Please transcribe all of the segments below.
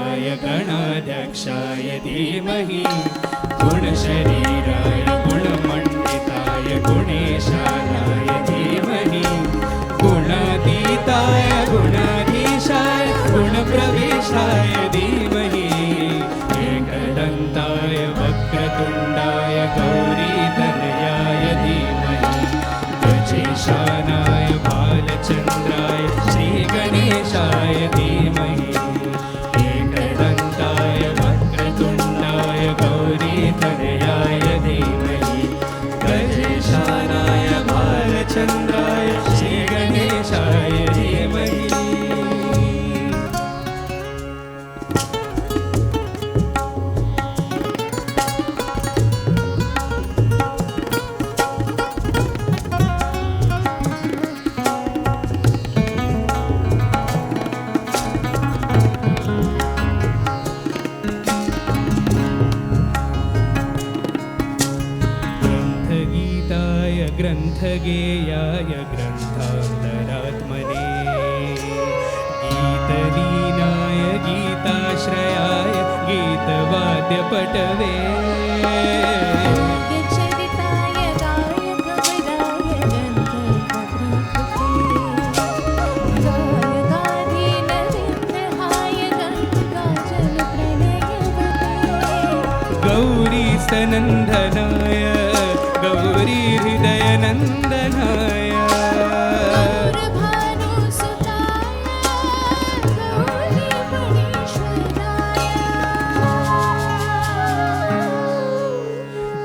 गणाधिपाय गणाध्यक्षाय धीमहि गुणशरीराय गुणमण्डिताय गुणेशानाय धीमहि गुणातीताय गुणाधीशाय गुणप्रवेशाय धीमहि एकदन्ताय वक्रतुण्डाय गौरीतनयाय धीमहि गजेशानाय बालचन्द्राय श्रीगणेशाय धीमहि एकदन्ताय वक्रतुण्डाय गौरीतनयाय धीमहि गजेशानाय बालचन्द्राय श्रीगणेशाय धीमहि। ग्रन्थगेयाय ग्रन्थान्तरात्मने गीतलीनाय गीताश्रयाय गीतवाद्यपटवे चरिताय गायकवराय ग्रन्थगाधीनविग्रहाय गङ्गाजलप्रणयवते गौरी स्तनन्दनाय गौरी हृदयनन्दनाय गौरभानुसुताय गौरीप्रणेश्वराय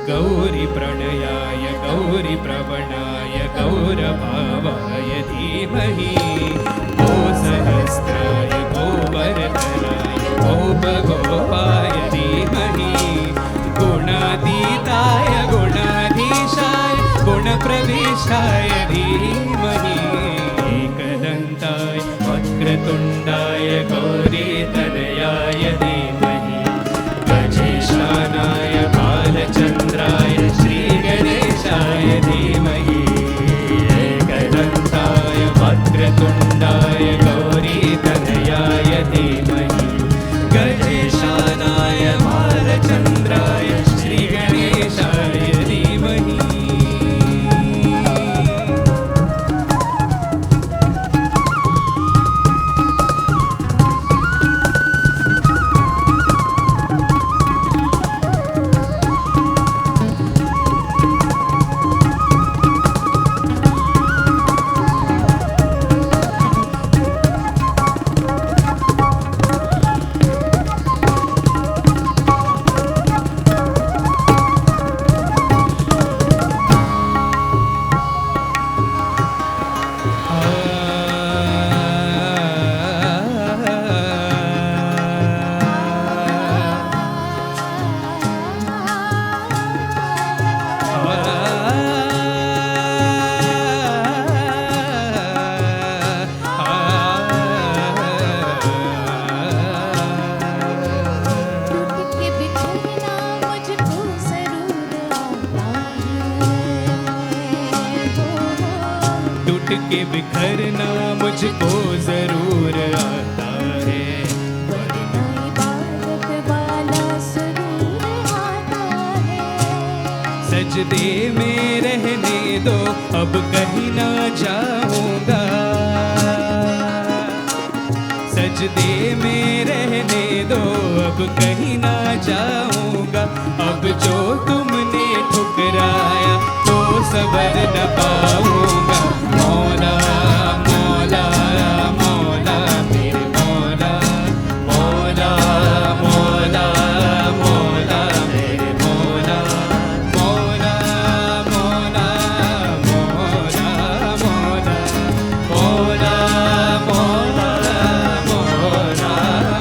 गौरीप्रणयाय गौरीप्रवणाय गौरभावाय धीमहि गोसहस्राय गोवर्धनाय गोपगोपाय धीमहि गुणातीताय गुणाधीशाय गुणप्रवेशाय धीमहि एकदन्ताय वक्रतुण्डाय गौरीतनयाय धीमहि गजेशानाय बालचन्द्राय श्रीगणेशाय धीमहि एकदन्ताय वक्रतुण्डाय गौरीतनयाय धीमहि गजेशानाय बालचन्द्राय श्रीगणेशाय धीमहि। के बिखरना मुझको जरूर आता है वरना इबादत वाला सुरूर आता है सजदे में रहने दो अब कहीं ना जाऊंगा सजदे में रहने दो अब कहीं ना जाऊंगा अब जो तुमने ठुकराया तो सबर न पाऊंगा मौला मौला मौला मेरे मौला मौला मौला मौला मेरे मौला मौला मौला मौला मौला मौला मौला मौला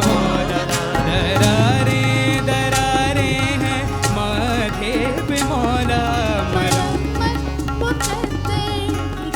मौला दरारे दरारे हैं माथे पे मौला मुकद्दर की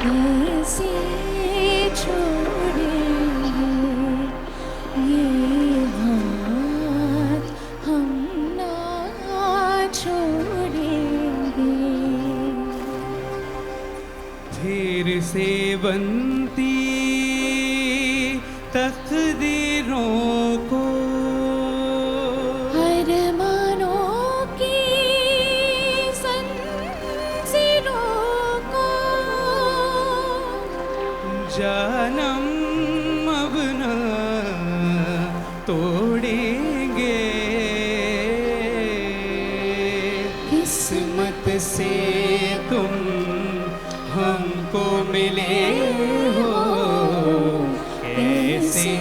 कैसे छोड़ेंगे ये हाथ हम ना छोड़ेंगे। फिर से बनती तकदीरों को अरमानों की ज़ंजीरों को जानम अब न तोड़ेंगे। किस्मत से तुम हमको मिले हो, कैसे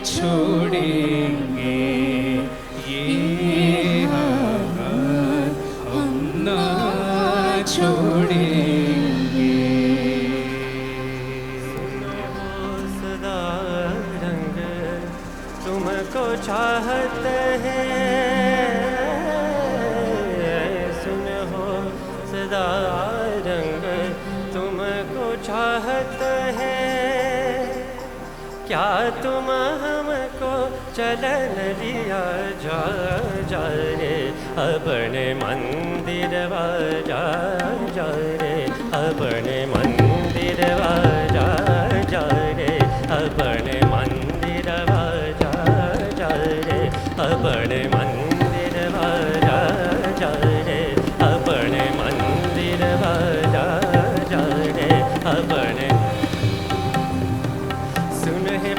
छोड़ेंगे ये हाथ हम ना छोड़ेंगे। सदा रंग तुमको चाहते हैं, सुन हो सदा रंग तुमको चाहते हैं। क्या तुम हमको चलन लिया जा रे, अपने मंदिर जा रे, अपने मंदिर जा रे, अपने मंदिर जा रे, अपने मंदिर जा रे, अपने मंदिर जा रे, अपने सुन है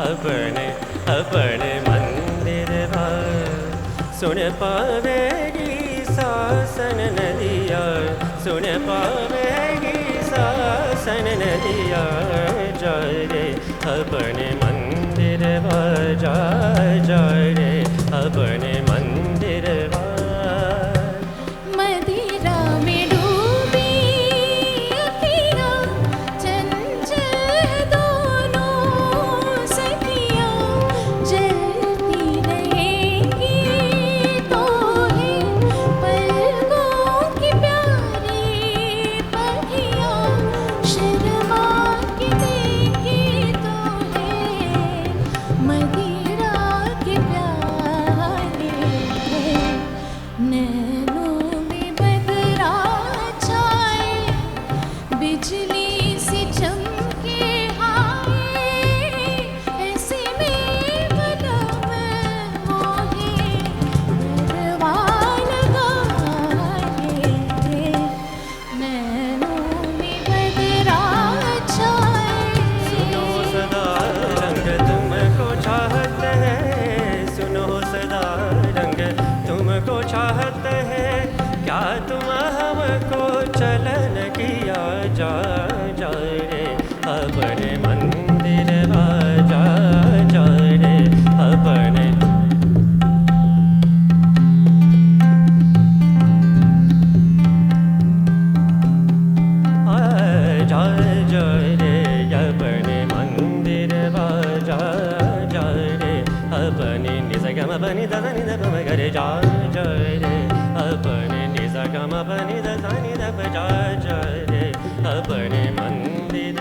अपने अपने मंदिर सुन पावेगी शासन नदिया, सुन पावेगी शासन नदिया जा रे, अपने मंदिर जा रे, अपने मंदिर मदिरा में डूबी अखियाँ चंचल दोनों सखियाँ जलती रहेंगी तो है पलकों की प्यारी पखियाँ, शर्मा के देंगी तो है मदिरा के प्यारे नैनों में बदरा छाए, बिजली सी चमके हाय, ऐसे में बदम मोहे गरबा लगाए। नैनों में बदरा छाए, सुनो सदा रंग तुमको चाहते हैं, सुनो सदा रंग तुमको चाहते हैं। क्या तुम हमको चलन किया जा रे, अपने मंदिर जा रे, अपने जा रे, अपने मंदिर जा रे, अपने निसगम बनि दनि दप मगरे जा रे, अपने निसगम बनि दनि दप जा रे, अपने मंदिर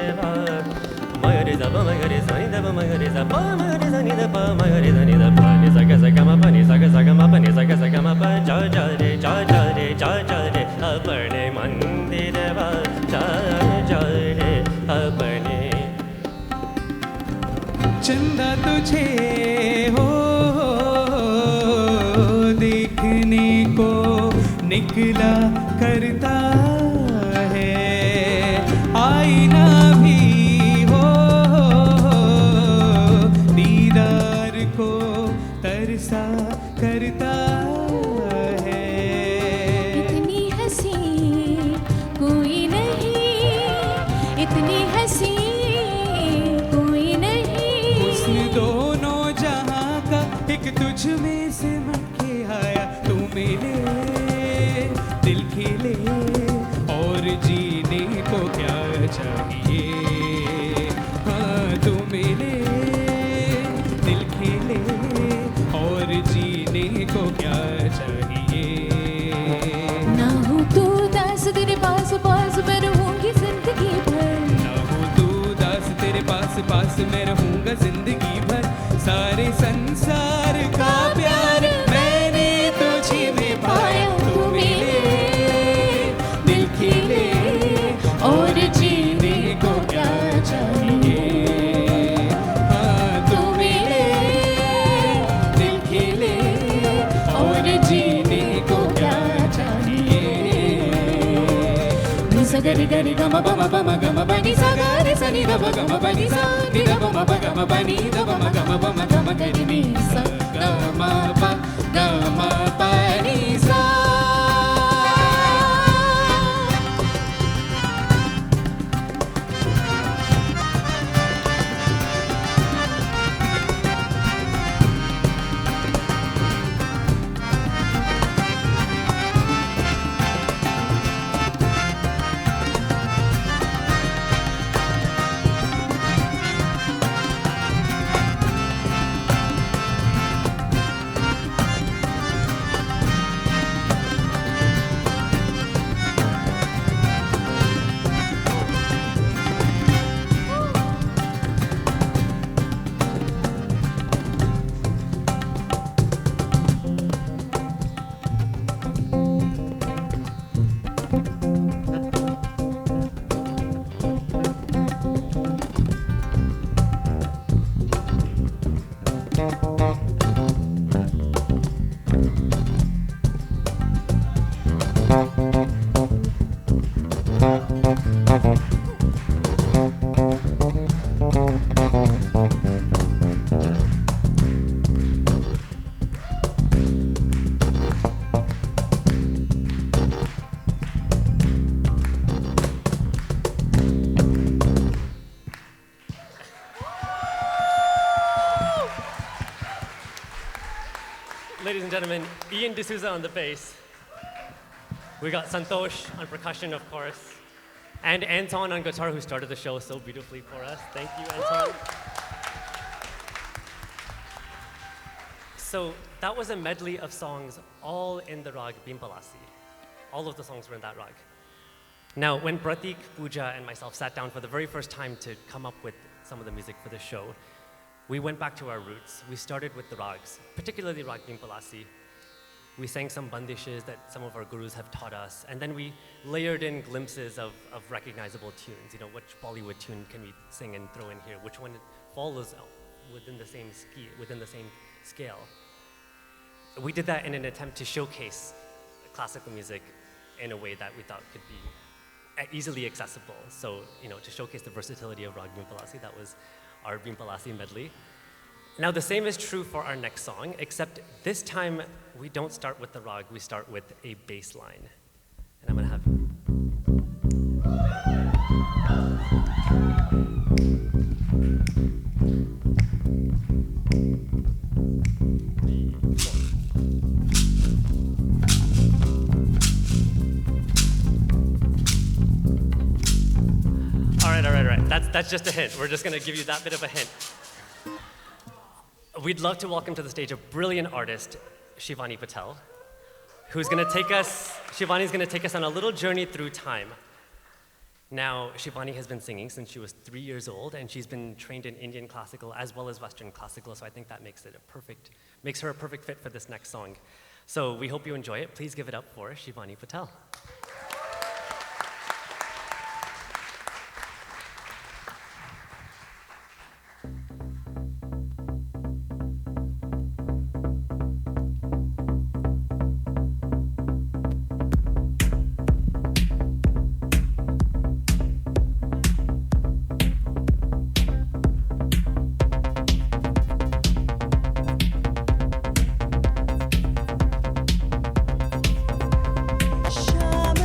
मगरे दप मगरे सनि दप मगरे दप मगरे सनि दप मगरे सनि दप निसग सगम पनि सग सगम पनि सग सगम प जा रे, जा रे, जा रे, अपने मंदिर जा रे, अपने चंदा तुझे हो देखने को निकला करता है, आईना भी हो दीदार को तरसा करता है। इतनी हंसी कोई नहीं, इतनी हंसी कोई नहीं। हुस्न दोनों जहां का एक तुझ में से के आया, तू मिले दिल खिले और जीने को क्या चाहिए। हाँ तू मिले दिल खिले और जीने ri ga ri ga ma ba pa ni sa ga re sa ni da ba ga ma pa ni sa ni da ba ma pa ga ma pa ni da ba ma ga ma ga ri ni sa ga ma pa ni sa. Ladies and gentlemen, Ian D'Souza on the bass. We got Santosh on percussion, of course, and Anton on guitar, who started the show so beautifully for us. Thank you, Anton. So that was a medley of songs, all in the rag Bimpalasi. All of the songs were in that rag. Now, when Pratik, Puja, and myself sat down for the very first time to come up with some of the music for the show, we went back to our roots. We started with the rags, particularly rag Bimpalasi. We sang some bandishes that some of our gurus have taught us, and then we layered in glimpses of recognizable tunes. You know, which Bollywood tune can we sing and throw in here? Which one follows within the same scale? We did that in an attempt to showcase classical music in a way that we thought could be easily accessible. So, you know, to showcase the versatility of rag Bimpalasi, that was our Bimpalasi medley. Now, the same is true for our next song, except this time we don't start with the rag, we start with a bass line. And I'm gonna have... All right. That's just a hint. We're just gonna give you that bit of a hint. We'd love to welcome to the stage a brilliant artist, Shivani Patel, who's gonna take us, Shivani's gonna take us on a little journey through time. Now, Shivani has been singing since she was 3 years old, and she's been trained in Indian classical as well as Western classical, so I think that makes her a perfect fit for this next song. So we hope you enjoy it. Please give it up for Shivani Patel. Shama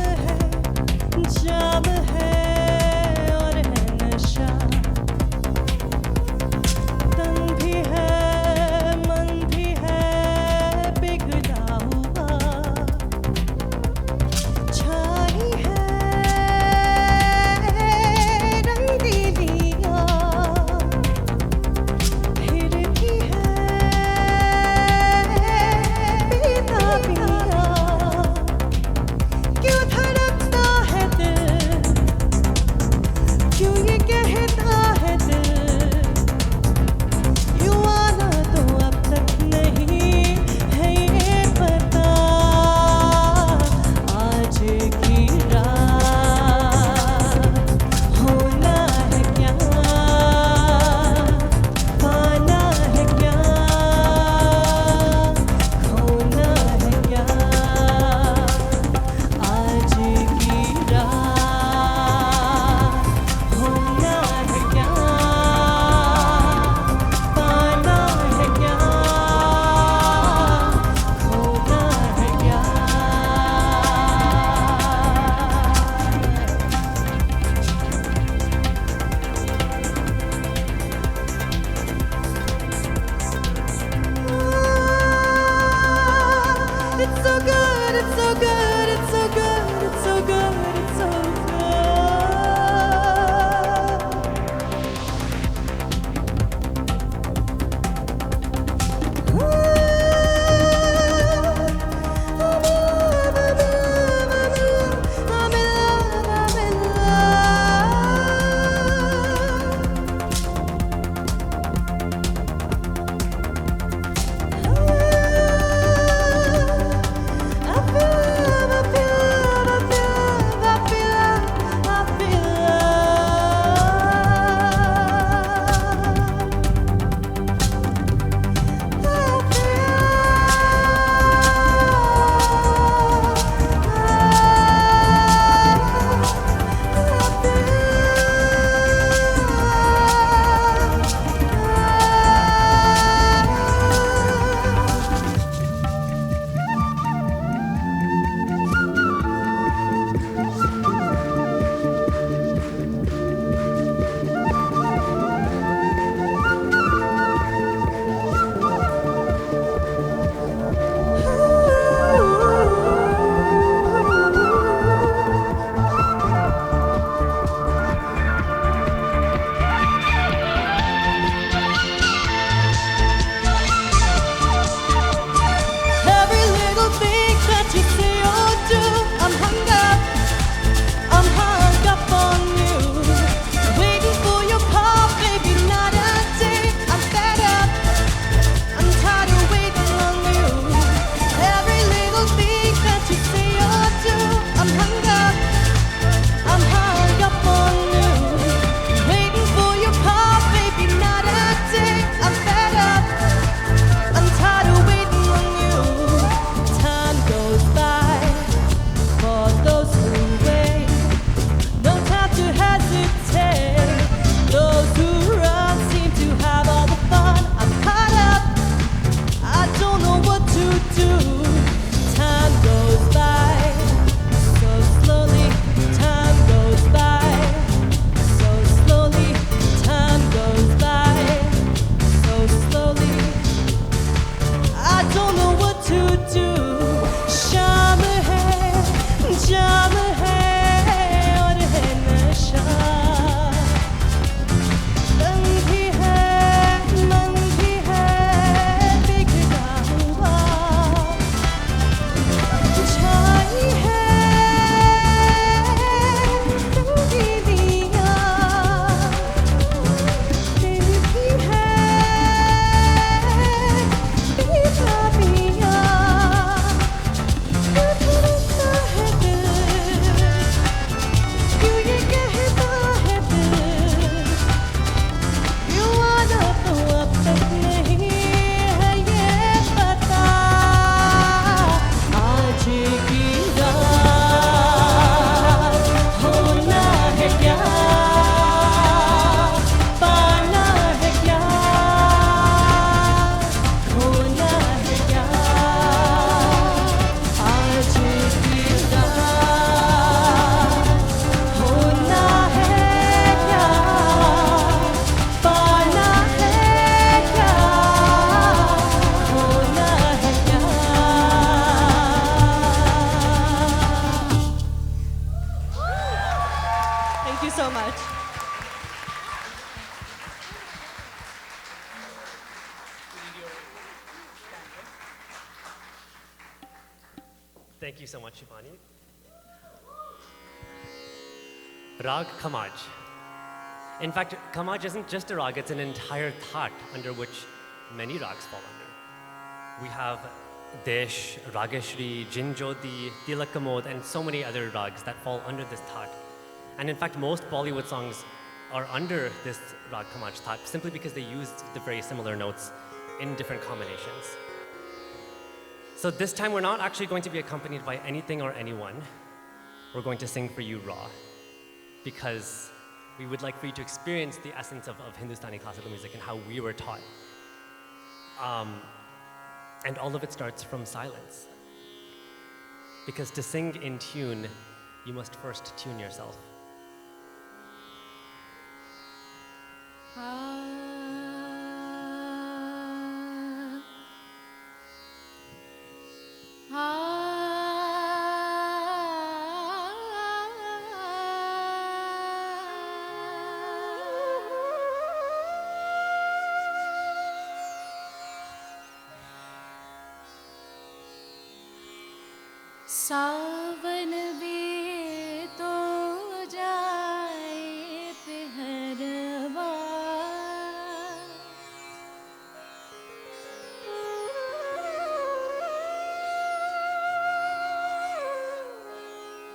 Thank you so much, Shivani. Rag Khamaj. In fact, Khamaj isn't just a rag, it's an entire thaat under which many rags fall under. We have Desh, Rageshri, Jinjodi, Tilakamod, and so many other rags that fall under this thaat. And in fact, most Bollywood songs are under this Rag Khamaj thaat simply because they used the very similar notes in different combinations. So this time we're not actually going to be accompanied by anything or anyone. We're going to sing for you raw, because we would like for you to experience the essence of Hindustani classical music and how we were taught. And all of it starts from silence. Because to sing in tune, you must first tune yourself. सावन भी तो जाए पहरवा,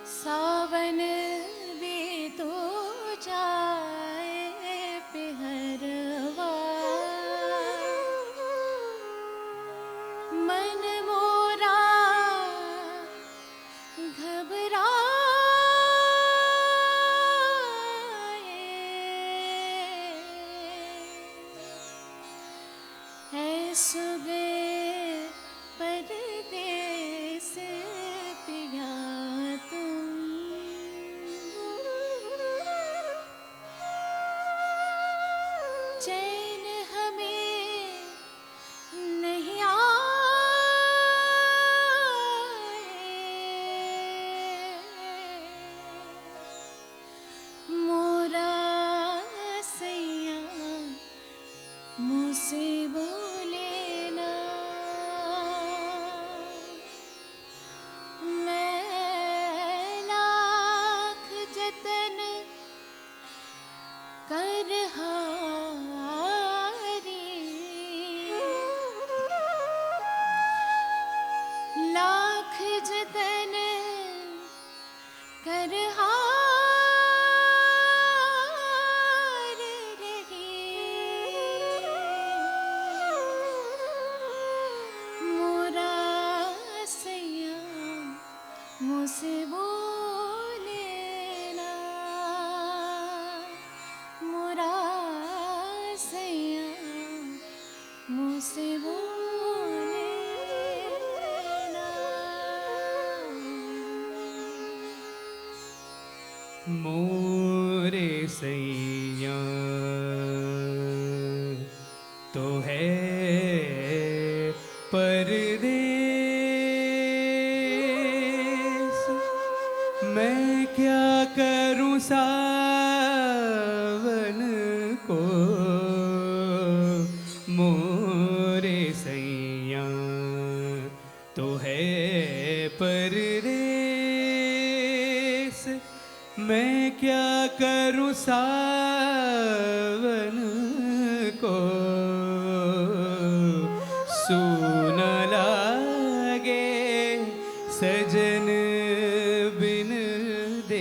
सावन भी तो जाए पहरवा, मन मोरा सुबह परदेस पिया तुम, चैन हमें नहीं आए, मोरा सैया मुझसे बोले लाख जतन कर हार रही, मोरा सैया मुझसे बोले ना, मोरा सैया मुझसे बोले ना। मोरे सैया तो है परदेस, मैं क्या करूं सावन को, मोरे सैया तो है परदेस, मैं क्या करूं सावन को, सूना लागे सजन बिन देस,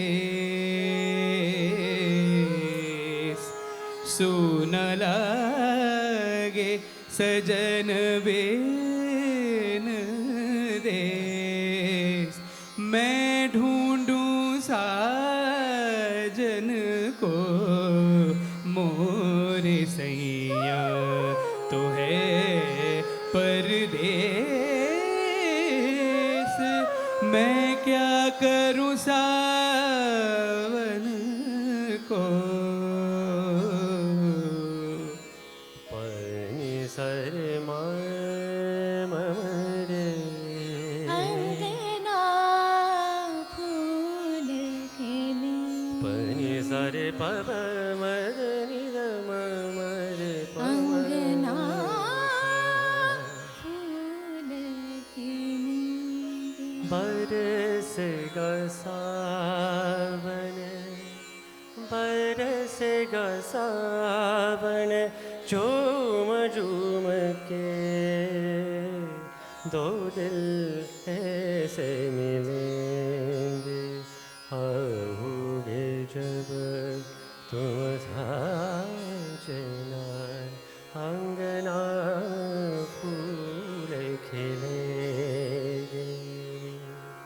सूना लागे सजन बिन देस, मैं ढूंढूं साजन को, मोरे सैया तो है परदेस, मैं क्या करूं सावन को। पनि सर मरे अंगना फूल खिले, पनि सर पव मदनि मरे अंगना फूल खिले, बरसेगा सावन, बरसेगा सावन, झूम झूम के दो दिल ऐसे मिलेंगे, आओगे जब तुम साजना, अंगना फूल खिलेंगे।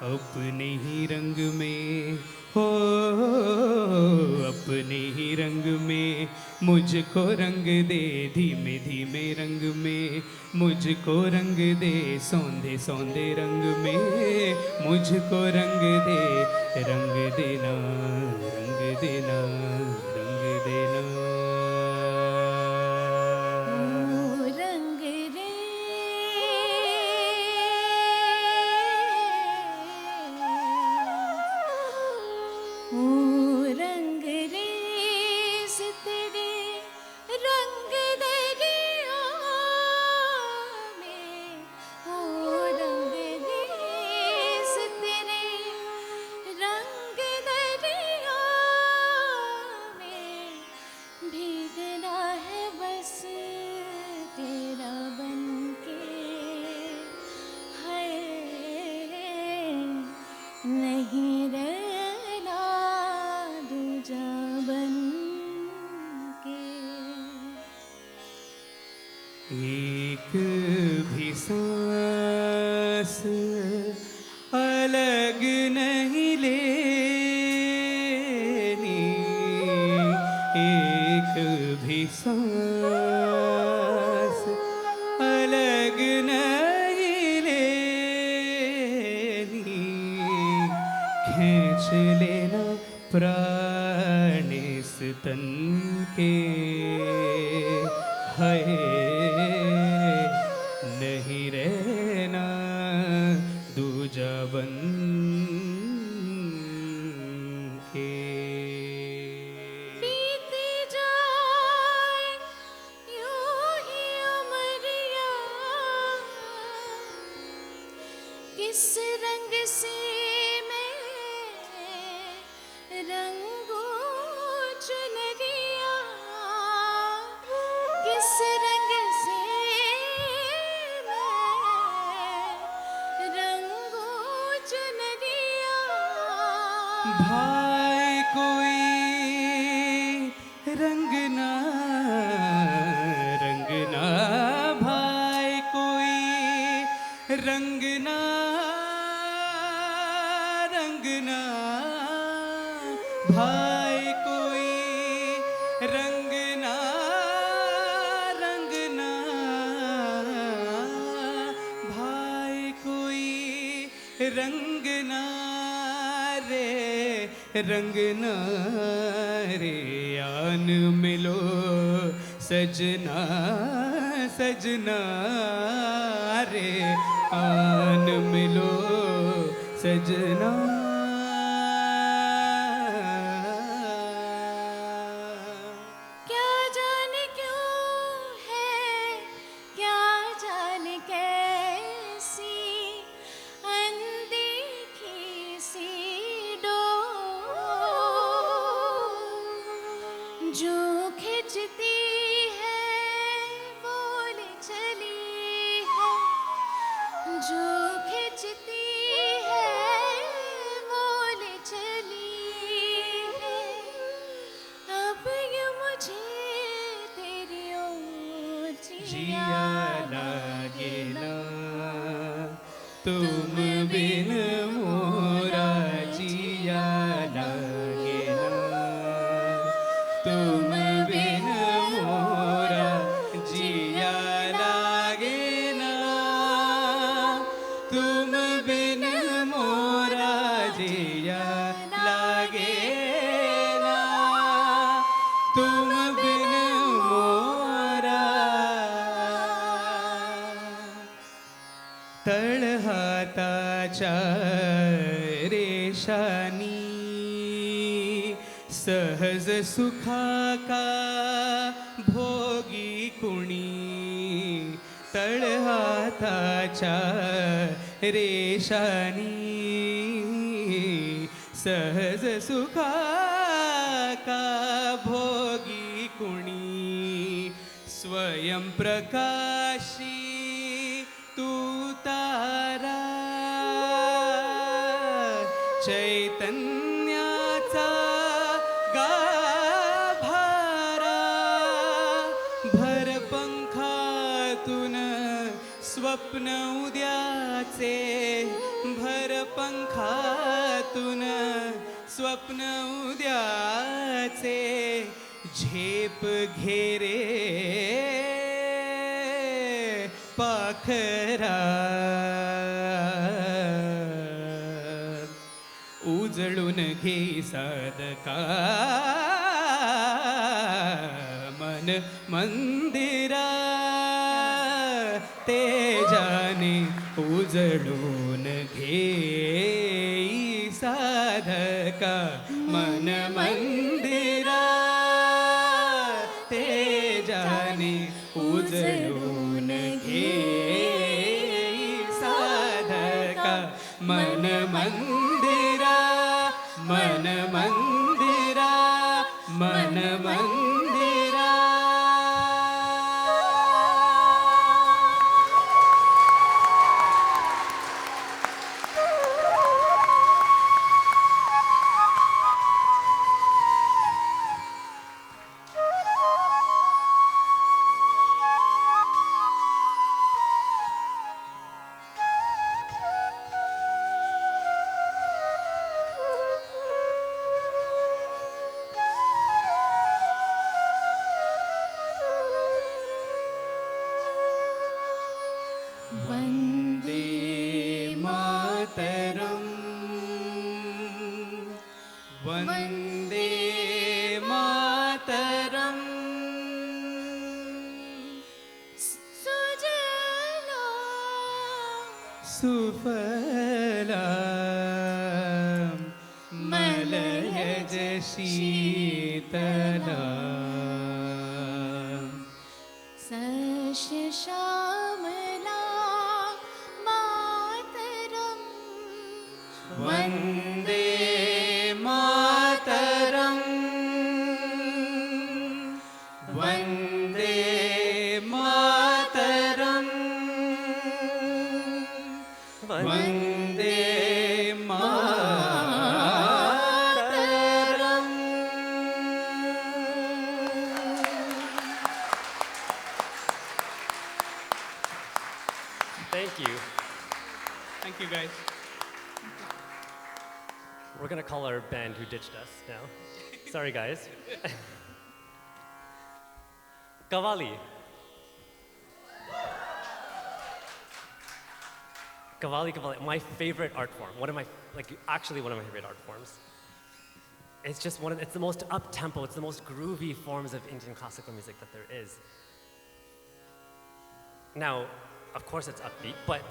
अपने ही रंग में हो, अपने ही रंग में मुझको रंग दे, धीमे धीमे रंग में मुझको रंग दे, सौंधे सौंधे रंग में मुझको रंग दे, रंग देना रंग देना रंग देना। एक भी सांस अलग नहीं लेनी, एक भी सांस अलग नहीं लेनी, खींच लेना प्राण इस तन के, है नहीं रहना दूजा बन के। बीती जाए यूं ही उमरिया, किस रंग से मैं रंगूं चुनरिया, किस रंग से मैं रंगूं चुनरिया। भाई कोई रंगना रंगना, भाई कोई रंगना रंगना, भाई कोई रंगना रंगना, भाई कोई रंगना रे, रंगना रे, आन मिलो सजना सजना रे, आन मिलो सजना। क्या जाने क्यों है, क्या जाने कैसी अनदेखी सी डोर जो खिंचती है बोले चली है, जो खिंचती है बोले चली है। अब ये मुझे तेरी ओर जिया लागे ना, तुम बिन मोरा जिया लागे ना, तुम बिन मोरा जिया लागे ना, तुम बिन मोरा जिया लागे ना, तुम बिन मोरा। तळहाताच्या रेषानी सहज सुखा का भोगी कुणी, तळहाताच्या रेशानी सहज सुखा का भोगी कुणी स्वयं प्रकाशी तू तारा चैतन्याचा गाभारा भर पंखातून स्वप्न उद्याचे भर पंखातून स्वप्न उद्याचे झेप घेरे पाखरा उजळून घे साधका मन मंदिरा तेजाने उजळून घे साधका मन मंदिरा तेजाने उजळून घे साधका मन मंदिरा मन मंदिरा मन मंदिरा. सुफला मलयज शीतला सस्य श्यामला मातरम Vande Mataram Vande Mataram Vande Mataram. Thank you. Thank you guys. We're gonna call our band who ditched us now. Sorry, guys. Qawwali. Qawwali, my favorite art form. Actually one of my favorite art forms. It's just it's the most up-tempo, it's the most groovy forms of Indian classical music that there is. Now, of course it's upbeat, but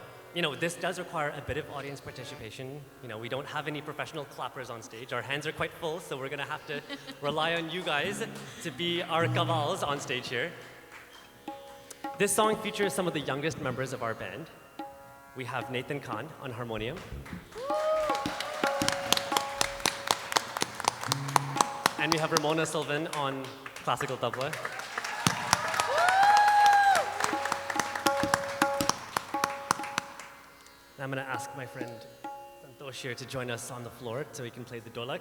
this does require a bit of audience participation. We don't have any professional clappers on stage. Our hands are quite full, so we're gonna have to rely on you guys to be our qawwals on stage here. This song features some of the youngest members of our band. We have Nathan Khan on harmonium. And we have Ramona Sylvan on classical tabla. I'm going to ask my friend Santosh here to join us on the floor so he can play the dholak.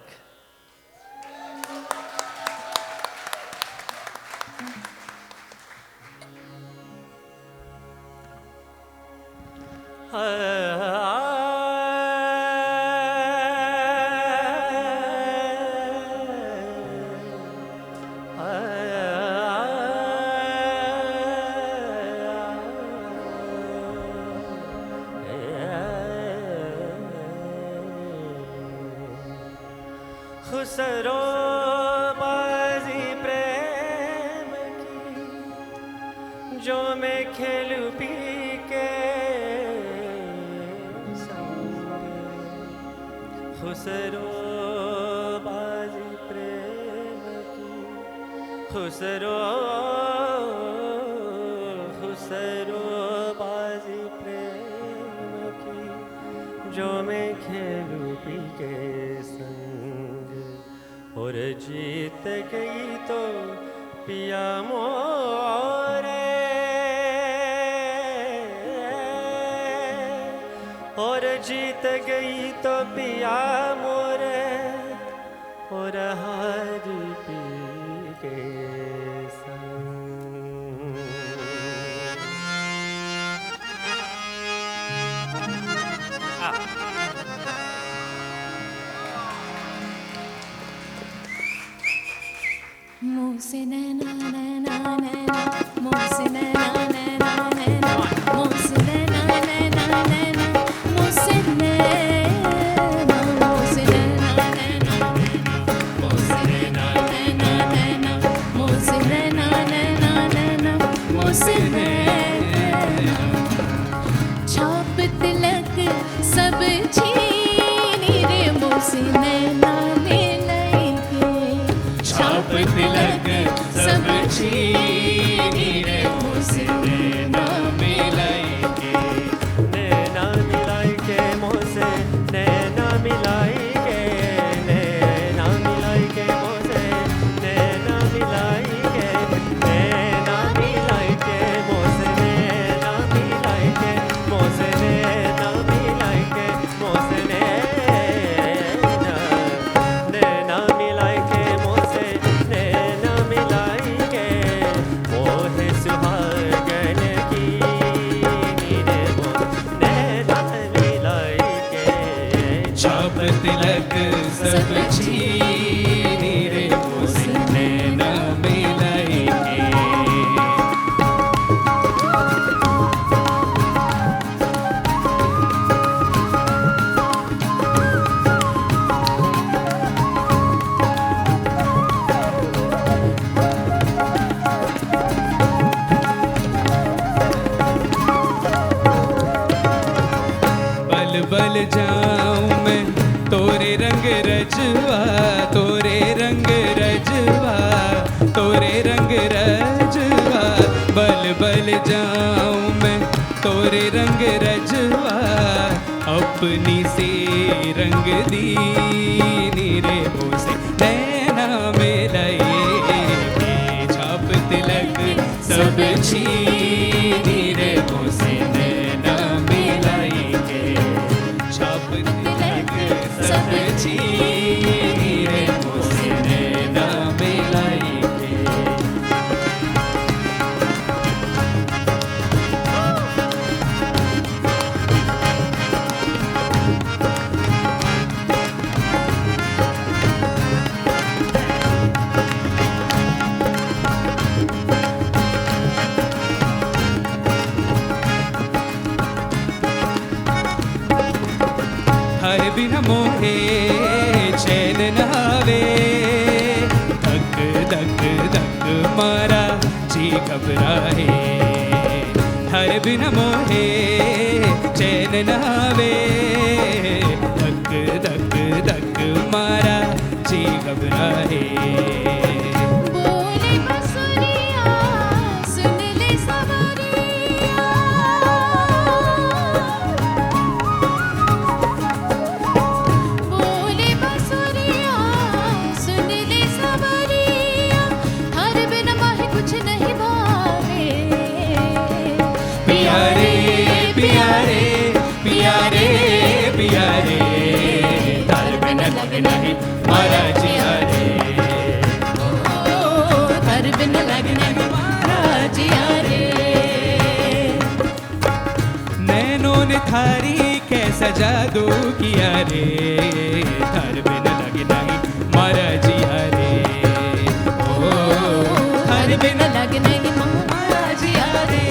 Khusro बाजी प्रेम की जो मैं खेलूं P के खुसरो बाजी प्रेम की खुसरो खुसरो बाजी प्रेम की जो मैं खेलूं पी के संग, और जीत गई तो पिया मोरे, और जीत गई तो पिया मोरे, और हार पी के संग। मुँह से नैना नैना नैना, मुँह से नैना नैना नैना, मुँह से नैना नैना नैना, मुँह से नैना, मुँह से नैना नैना, मुँह से नैना नैना नैना, मुँह से नैना नैना नैना, मुँह से नैना। छाप तिलक सब छीनी रे, मुँह से नैना मिलाई के। छाप तिलक सब छीनी रे, मुँह से नैना मिलाई के। नैना मिलाई के मुँह से नैना मिलाई के, नैना मिलाई के मुँह से नैना मिलाई के, नैना मिलाई के मुँह से नैना मिलाई के, मुँह से नैना मिलाई के, मुँह से नैना, नैना मिलाई के मुँह से नैना मिलाई के, मोह सुहागन की नीरे मोह नैना मिलाई के। छाप तिलक सब छीनी रे, मुँह से नैना मिलाई के। बल बल जाऊं मैं तोरे रंग रजवा, तोरे रंग रजवा, तोरे रंग रजवा। बल बल जाऊं मैं तोरे रंग रजवा, अपनी से रंग दीनी रे, मुँह से नैना मिलाई के। छाप तिलक सब छीनी रे, मुँह से नैना मिलाई के। छाप तिलक सब छीनी रे, मुँह से नैना मिलाई के। हर बिना मोहे चैन नहावे, धक धक धक मारा जी घबराए। हर बिना मोहे चैन नहावे, धक धक धक मारा जी घबराए। बोले बसुरिया सुन ले सवरिया, बोले बसुरिया सुन ले सवरिया, हर बिन माहे कुछ नहीं भावे। प्यारे प्यारे प्यारे प्यारे, तार बिना लग नहीं मारा जिया रे। हर बिन लगना हमारा जिया रे। नैनों ने थारी कैसा जादू किया रे, तार बिना लग नहीं मारा जिया रे। ओ हर बिन लगना हमारा जिया रे।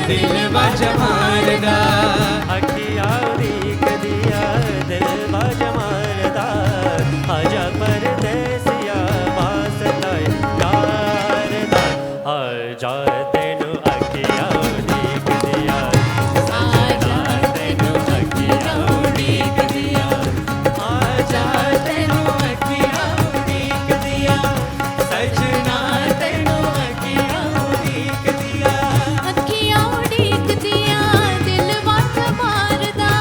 दिल बाजा मारदा अखिया उड़ीक दिया दिल बाजा मारदा आजा परदेसिया वास्ता प्यार दा आजा तेनू अखिया उड़ीक दिया आजा तेनू अखियां उड़ीक दिया आजा तेनू अखियां उड़ीक दिया सजना तेनू अखियां उड़ीक दिया अखियां उड़ीक दिया दिल बाजा मारदा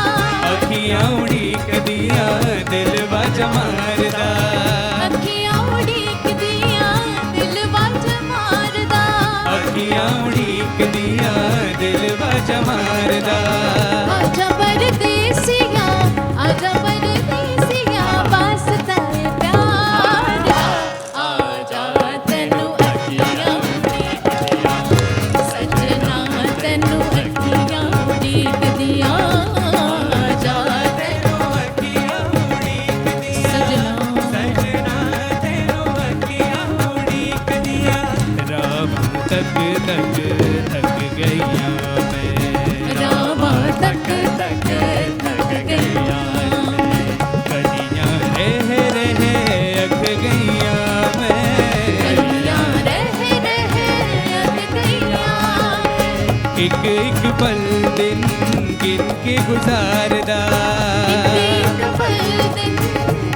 अखियां उड़ीक दिया दिल बाजा मारदा अखियां उड़ीक दिया दिल बाजा मारदा अखियां उड़ीक दिया दिल बाजा मारदा आजा परदेसिया वास्ता प्यार दा आजा तेनू अखियां उड़ीक दिया सजना तेनू अखियां उड़ीक दिया आजा तेनू अखियां उड़ीक दिया सजना सजना तेनू अखियां उड़ीक दिया राम तक तक थक गईया मैं रामा तक तक थक गईया कदियां रह अख गईया मैं कलियां रह अट गईया एक एक पल दिन गिन के गुजारदा एक पल दिन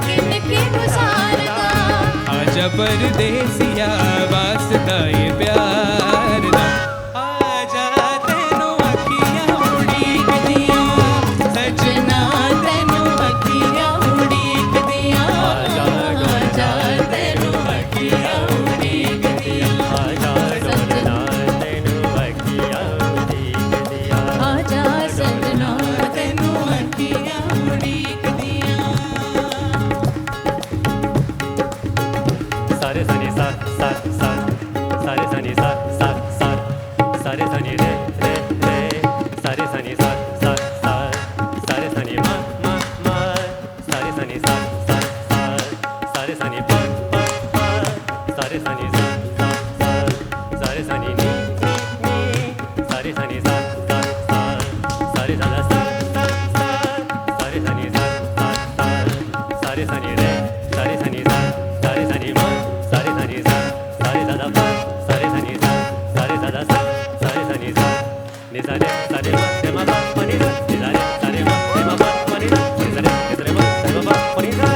गिन के गुजारदा आजा परदेसिया वास्ता ये प्यार दा आजा तेनू अखियां उड़ीक दिया सजना तेनू अखियां उड़ीक दिया आजा तेनू अखियां उड़ीक दिया आजा डोलना तेनू अखिया उड़ीक दिया आजा सजना तेनू अखियां उड़ीक दिया सारे सनी सा सा सा सारे सनी सा सा सा सारे सनी रे रे रे सारे सनी सा सा सा सारे सनी मा मा मा सारे सनी सा सा सा सारे सनी पा पा पा सारे सनी सा सा सा सारे सनी नी नी नी सारे सनी सा सा सा सारे सा सा सा सा सारे सनी सा सा सा सारे सनी रे सारे सनी सा सारे सनी मा सारे सनी सा सारे सा पा सारे सनी सा सारे सा सा सारे सनी सा नि सा रे सा रे मा रे मा पा मा नि सा नि सा रे सा रे मा रे मा पा मा नि सा नि सा रे रे मा रे मा पा मा नि सा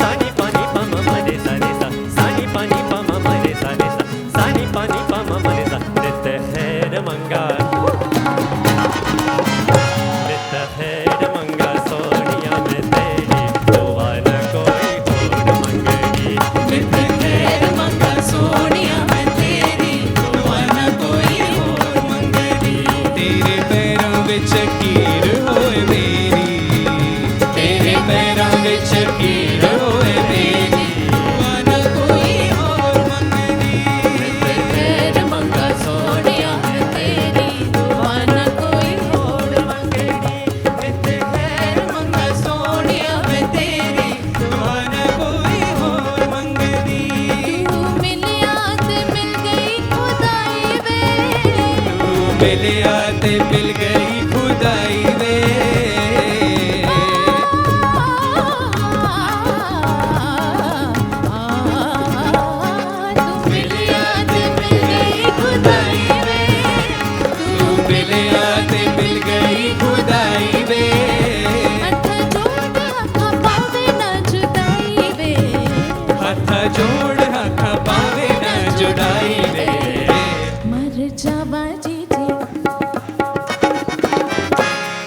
सा नि पा नि पा मा मा रे सा नि सा सा नि पा नि पा मा मा रे सा नि सा सा नि पा नि पा मा मा रे सा नित्य है मंगा नित्य है मंगा सोनिया में तेरी दुआ न कोई और मंगेगी नित खैर मंगा सोनिया मैं तेरी दुआ न कोई और मंगदी तेरे पैरों विच कीर होए मेरी तेरे पैरों विच कीर होए मेरी दुआ न कोई और मंगदी खैर मंगा सोनिया तेरी दुआ न कोई होर मंगदी नित खैर मंगा सोनिया मैं तेरी दुआ न कोई और मंगदी तू मिलिया ते मिल गई खुदाई वे तू मिलिया ते मिल गई खुदाई वे तू मिलिया ते मिल गई खुदाई वे तू मिलिया ते मिल गई खुदाई वे हथ जोड़ आखा पावे ना जुदाई वे हथ जोड़ हथ पावे न जुदाई वे मर जावा जी जे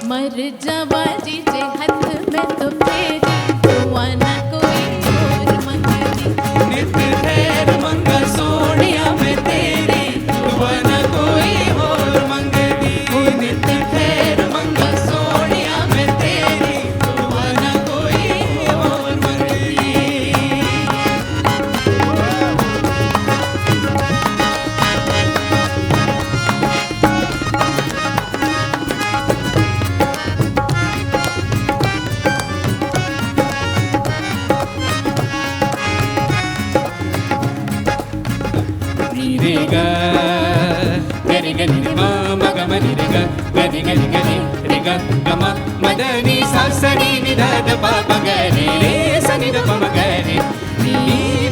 मर जावा जी जे हाथ में तो फेरी दुआ ना कोई और मंगदी नित खैर मंगा सोनिया मैं तेरी दुआ न कोई और मंगदी नित खैर मंगा सोनिया मैं तेरी दुआ न कोई और मंगदी रे गा रे गा रे मा मा गा ma ni re ga gani gani gani re ga ga ma ma da ni sa sa ni ni da da pa pa ga re re sa ni da pa ma ga re ni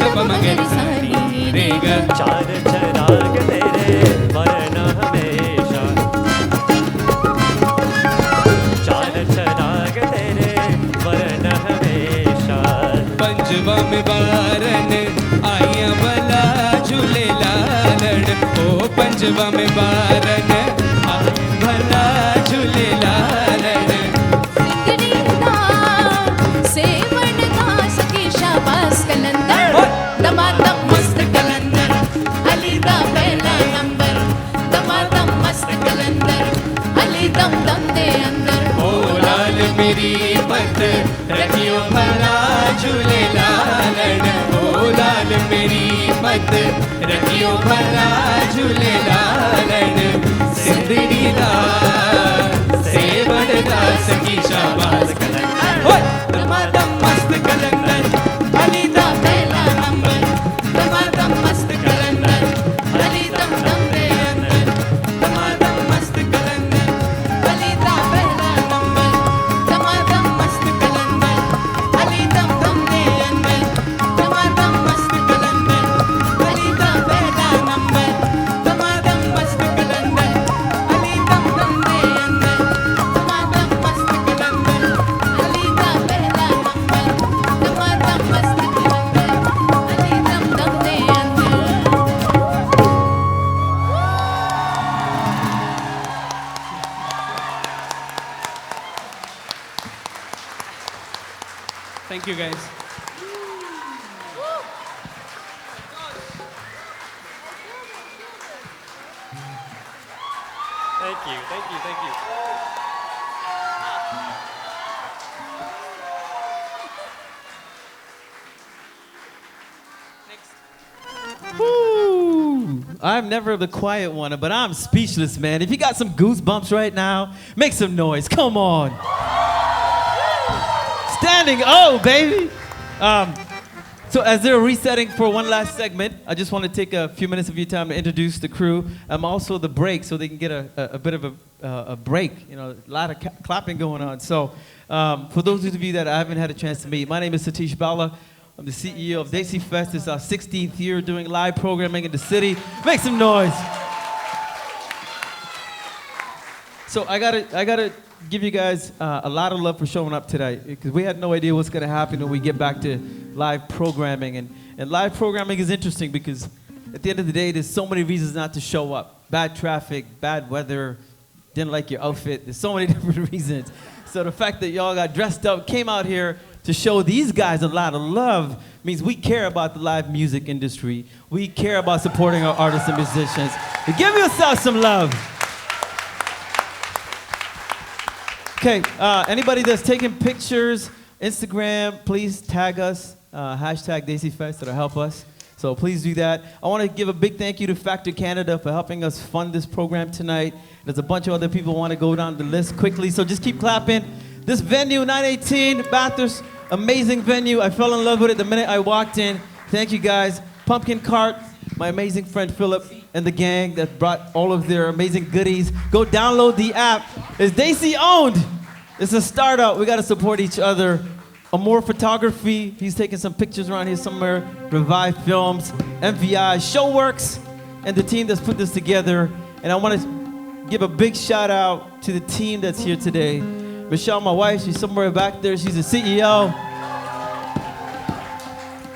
da pa ma ga re sa ni re ga चार चराग तेरे वर्ण हमेशा चार चराग तेरे वर्ण हमेशा पंजवा में बारन आया भला झूले लालड़ ओ पंजवा में बारन आया भला झूले लालड़ सिंगरीदा सेवनदा सखी शाबाश कलंदर दमादम मस्त कलंदर अली दा पहला नंबर दमादम मस्त कलंदर अली दम दम दे अंदर ओ लाल मेरी पत रखियो भला झूले लालड़ ओ लाल मेरी पत रखियो भला झूले लालड़ सिंदरी दा सेवनदा सखी शाबाश कलंदर दमादम मस्त कलंदर अली दा पहला नंबर दमादम मस्त कलंदर अली दम दम दे अंदर दमादम मस्त कलंदर अली दा पहला नंबर दमादम मस्त कलंदर अली दम दम दे अंदर दमादम मस्त कलंदर अली दा पहला नंबर दमादम मस्त कलंदर अली दम दम दे अंदर दमादम मस्त कलंदर अली दा पहला नंबर दमादम मस्त कलंदर अली दम दम दे अंदर Thank you guys. Thank you, thank you, thank you. Woo! I'm never the quiet one, but I'm speechless, man. If you got some goosebumps right now, make some noise. Come on. Standing O, baby. So as they're resetting for one last segment, I just want to take a few minutes of your time to introduce the crew. Also the break, so they can get a bit of a break. You know, a lot of clapping going on. So for those of you that I haven't had a chance to meet, my name is Satish Bala. I'm the CEO of Desi Fest. It's our 16th year doing live programming in the city. Make some noise. So I gotta give you guys a lot of love for showing up today, because we had no idea what's gonna happen when we get back to live programming. And live programming is interesting because at the end of the day, there's so many reasons not to show up. Bad traffic, bad weather, didn't like your outfit. There's so many different reasons. So the fact that y'all got dressed up, came out here to show these guys a lot of love means we care about the live music industry. We care about supporting our artists and musicians. Give yourself some love. Okay, anybody that's taking pictures, Instagram, please tag us, hashtag DesiFest, that'll help us. So please do that. I want to give a big thank you to Factor Canada for helping us fund this program tonight. There's a bunch of other people who want to go down the list quickly, so just keep clapping. This venue, 918 Bathurst, amazing venue. I fell in love with it the minute I walked in. Thank you guys. Pumpkin Cart, my amazing friend Philip and the gang that brought all of their amazing goodies. Go download the app. It's Desi owned. It's a startup. We got to support each other. Amore Photography, he's taking some pictures around here somewhere. Revive Films, MVI, Showworks, and the team that's put this together. And I want to give a big shout out to the team that's here today. Michelle, my wife, she's somewhere back there. She's the CEO.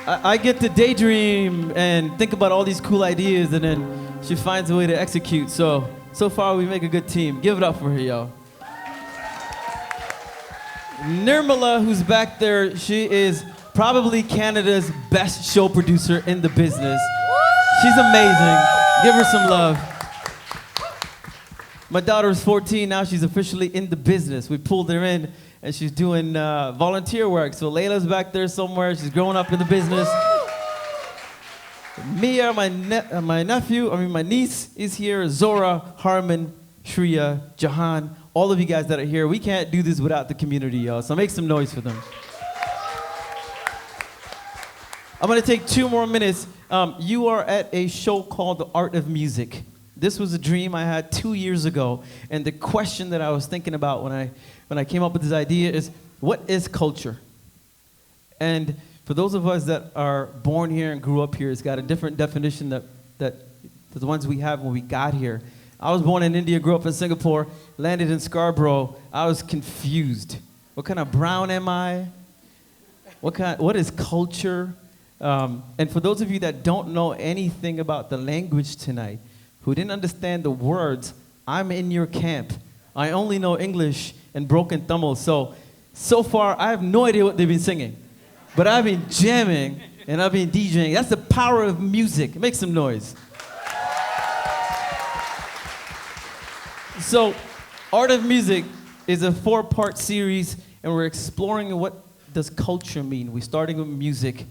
I get to daydream and think about all these cool ideas, and then she finds a way to execute. So far we make a good team. Give it up for her, y'all. Nirmala, who's back there, she is probably Canada's best show producer in the business. She's amazing. Give her some love. My daughter is 14 now. She's officially in the business. We pulled her in, and she's doing volunteer work. So Layla's back there somewhere. She's growing up in the business. Mia, my niece is here. Zora, Harman, Shreya, Jahan, all of you guys that are here. We can't do this without the community, y'all. So make some noise for them. I'm gonna take 2 more minutes. You are at a show called The Art of Music. This was a dream I had 2 years ago, and the question that I was thinking about when I came up with this idea is, what is culture? And for those of us that are born here and grew up here, it's got a different definition that the ones we have when we got here. I was born in India, grew up in Singapore, landed in Scarborough. I was confused. What kind of brown am I? What is culture? And for those of you that don't know anything about the language tonight, who didn't understand the words, I'm in your camp. I only know English and broken Tamil. So far, I have no idea what they've been singing. But I've been jamming and I've been DJing. That's the power of music. Make some noise. So, Art of Music is a 4-part series, and we're exploring what does culture mean. We're starting with music.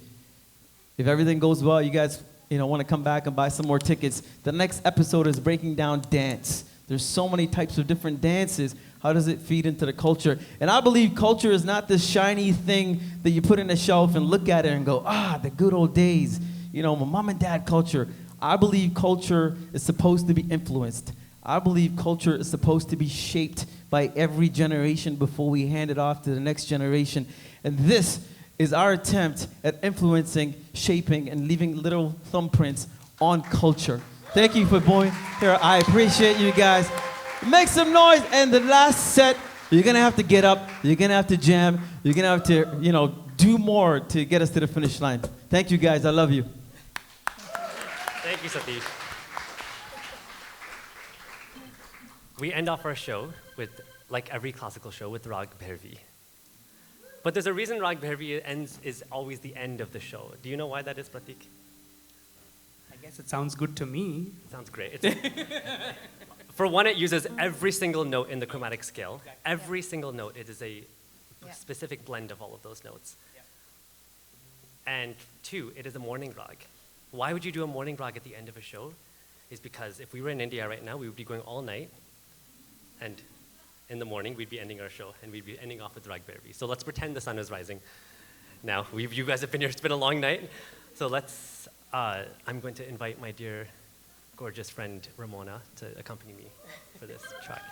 If everything goes well, you guys want to come back and buy some more tickets. The next episode is breaking down dance. There's so many types of different dances. How does it feed into the culture? And I believe culture is not this shiny thing that you put in a shelf and look at it and go, the good old days. My mom and dad culture. I believe culture is supposed to be influenced. I believe culture is supposed to be shaped by every generation before we hand it off to the next generation. And this is our attempt at influencing, shaping, and leaving little thumbprints on culture. Thank you for being here. I appreciate you guys. Make some noise. And the last set, you're going to have to get up. You're going to have to jam. You're going to have to, do more to get us to the finish line. Thank you, guys. I love you. Thank you, Satish. We end off our show with, like every classical show, with Rag Bhairavi. But there's a reason Rag Bhairavi is always the end of the show. Do you know why that is, Pratik? I guess it sounds good to me. Sounds great. For one, it uses every single note in the chromatic scale. Every single note, it is a specific blend of all of those notes. And 2, it is a morning rag. Why would you do a morning rag at the end of a show? Is because if we were in India right now, we would be going all night, and in the morning, we'd be ending our show, and we'd be ending off with Rag Bhairavi. So let's pretend the sun is rising. Now, you guys have been here, it's been a long night. So I'm going to invite my dear, gorgeous friend, Ramona, to accompany me for this track.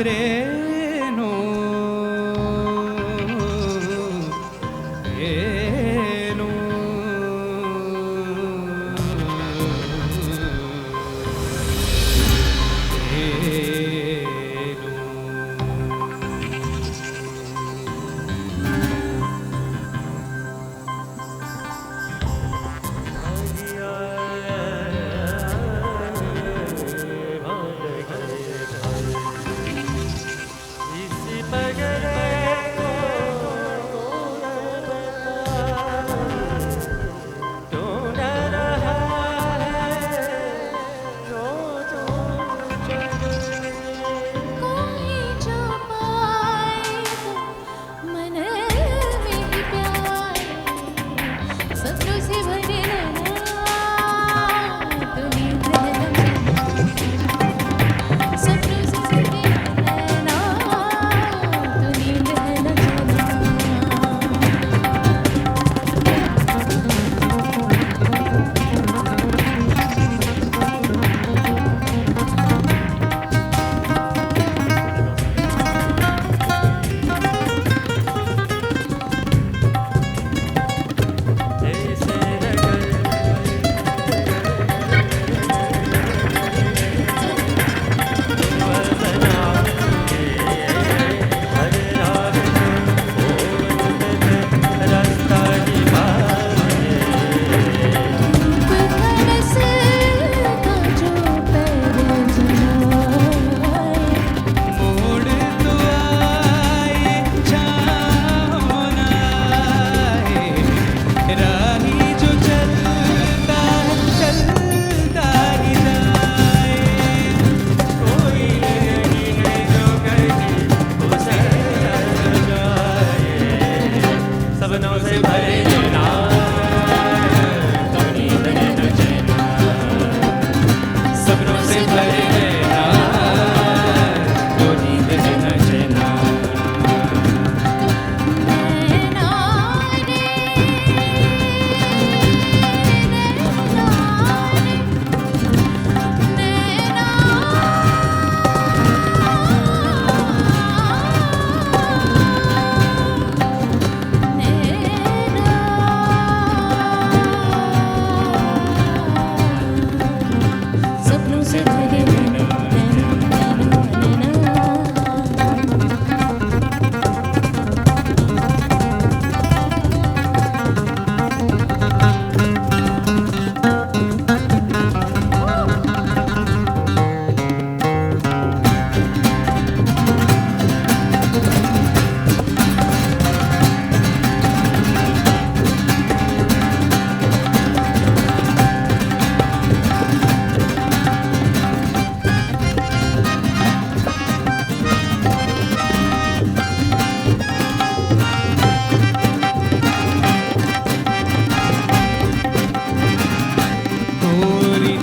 No no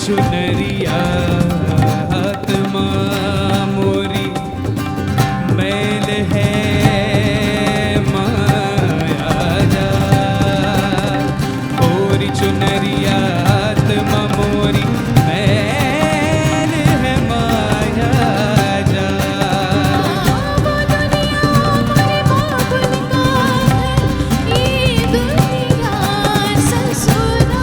चुनरिया आत्मा मोरी मैल है माया जा मोरी चुनरिया आत्मा मोरी मैल है माया जा वो दुनिया ससुरा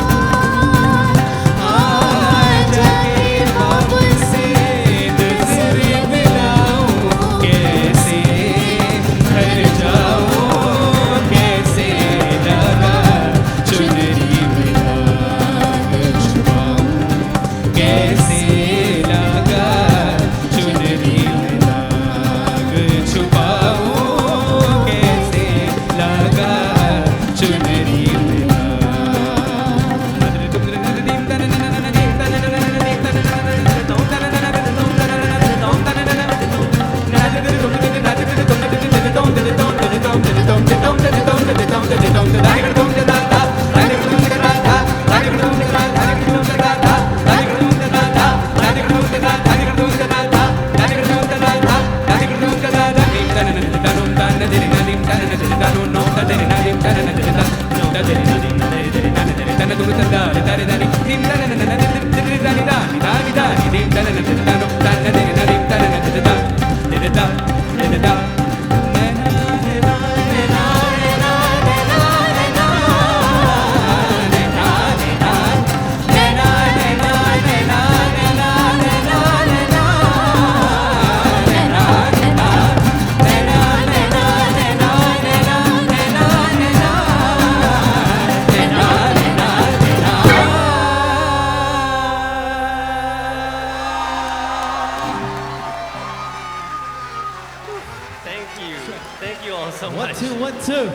2.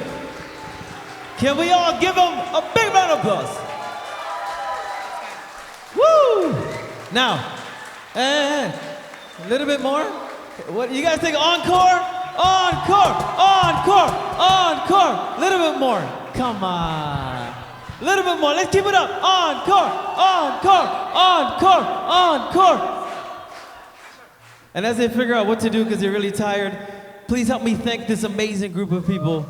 Can we all give them a big round of applause? Woo! Now, a little bit more. What you guys think? Encore? Encore! Encore! Encore! A little bit more. Come on. A little bit more. Let's keep it up. Encore! Encore! Encore! Encore! And as they figure out what to do because they're really tired, please help me thank this amazing group of people.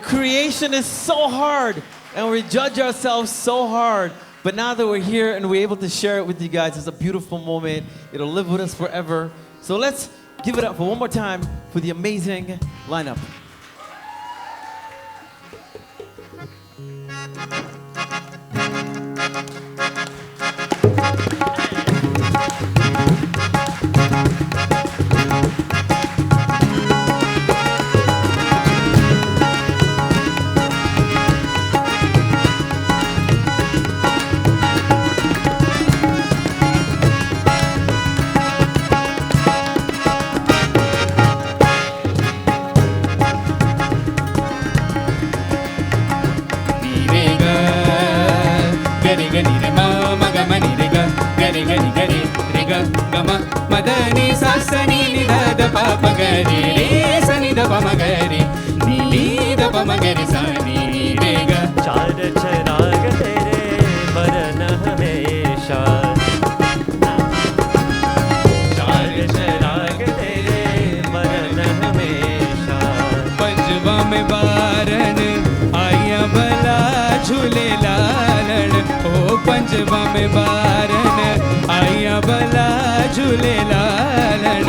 Creation is so hard, and we judge ourselves so hard. But now that we're here and we're able to share it with you guys, it's a beautiful moment. It'll live with us forever. So let's give it up for one more time for the amazing lineup. चार चराग तेरे बरन हमेशा चार चराग तेरे बरन हमेशा पंजवा में बारन आया भला झूले लालन ओ पंजवा में बारन आया भला झूले लालन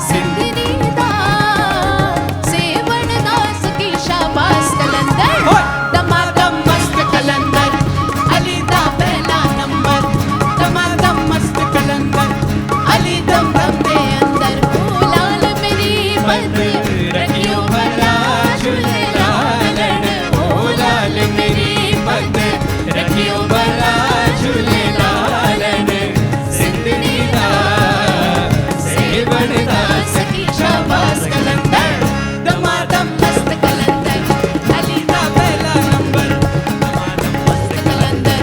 सिंधनी दा सेवन दास की शाबाश कलंदर दमादम मस्त कलंदर अली दा पहला नंबर दमादम मस्त कलंदर अली दम दम दे अंदर ओ लाल मेरी पत रखियो भला झूले लालन ओ लाल मेरी पत रखियो भला झूले लालन सिंधनी दा सेवन दास की शाबाश कलंदर दमादम मस्त कलंदर अली दा पहला नंबर दमादम मस्त कलंदर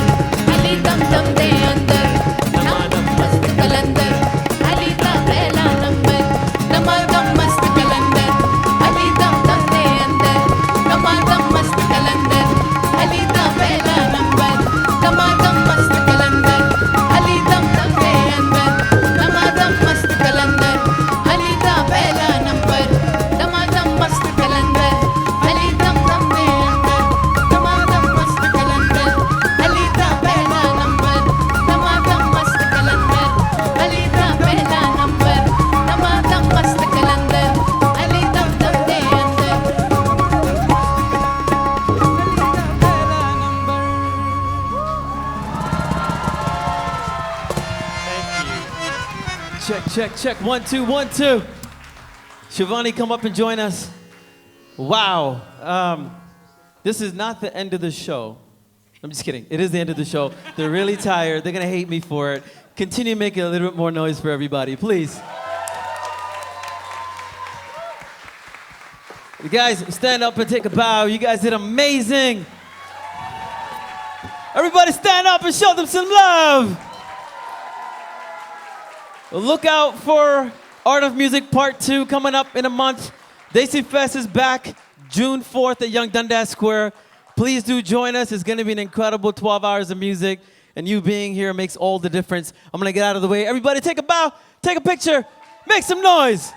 अली दम दम दे अंदर दमादम मस्त कलंदर अली दा पहला नंबर दमादम मस्त कलंदर अली दम दम दे अंदर दमादम मस्त कलंदर अली दा पहला नंबर दमादम मस्त कलंदर अली दम दम दे अंदर दमादम मस्त कलंदर अली दा पहला नंबर दमादम मस्त कलंदर अली दम दम दे अंदर दमादम मस्त कलंदर अली दा पहला नंबर दमादम मस्त कलंदर अली दा पहला नंबर दमादम मस्त कलंदर अली दम दम दे अंदर Check, check, check. 1, 2, 1, 2. Shivani, come up and join us. Wow. This is not the end of the show. I'm just kidding. It is the end of the show. They're really tired. They're going to hate me for it. Continue making a little bit more noise for everybody, please. You guys, stand up and take a bow. You guys did amazing. Everybody stand up and show them some love. Look out for Art of Music Part 2 coming up in a month. Desi Fest is back June 4th at Young Dundas Square. Please do join us. It's going to be an incredible 12 hours of music. And you being here makes all the difference. I'm going to get out of the way. Everybody take a bow, take a picture, make some noise.